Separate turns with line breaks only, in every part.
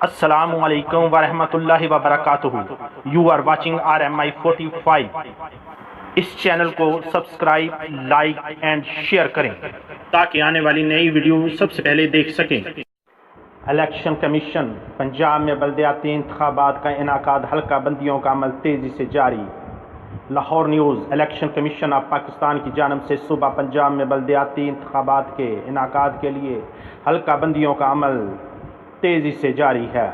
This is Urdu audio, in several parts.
Assalamu alaikum wa rahmatullahi wa barakatuhu. You are watching RMI 45. اس چینل کو سبسکرائب، لائک اینڈ شیئر کریں تاکہ آنے والی نئی ویڈیو سب سے پہلے دیکھ سکیں۔ الیکشن کمیشن پنجاب میں بلدیاتی انتخابات کا انعقاد، حلقہ بندیوں کا عمل تیزی سے جاری۔ Lahore news. Election commission of Pakistan کی جانب سے صوبہ پنجاب میں بلدیاتی انتخابات کے انعقاد کے لیے حلقہ بندیوں کا عمل تیزی سے جاری ہے۔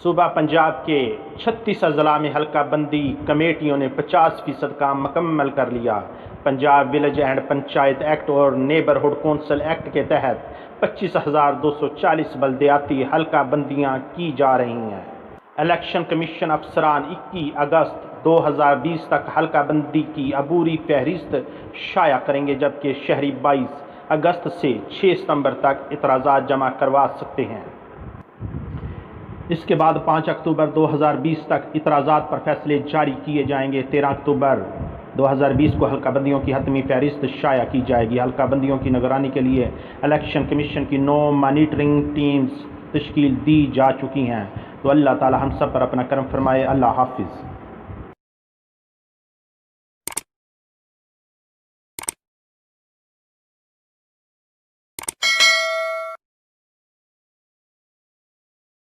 صوبہ پنجاب کے 36 اضلاع میں حلقہ بندی کمیٹیوں نے 50% کام مکمل کر لیا۔ Punjab village and panchayat act اور نیبرہڈ کونسل ایکٹ کے تحت 25,240 بلدیاتی حلقہ بندیاں کی جا رہی ہیں۔ الیکشن کمیشن افسران 21 اگست 2020 تک حلقہ بندی کی عبوری فہرست شائع کریں گے، جبکہ شہری 22 اگست سے 6 ستمبر تک اعتراضات جمع کروا سکتے ہیں۔ اس کے بعد 5 اکتوبر 2020 تک اعتراضات پر فیصلے جاری کیے جائیں گے۔ 13 اکتوبر 2020 کو حلقہ بندیوں کی حتمی فہرست شائع کی جائے گی۔ حلقہ بندیوں کی نگرانی کے لیے الیکشن کمیشن کی 9 مانیٹرنگ ٹیمز تشکیل دی جا چکی ہیں۔ تو اللہ تعالی ہم سب پر اپنا کرم فرمائے۔ اللہ حافظ۔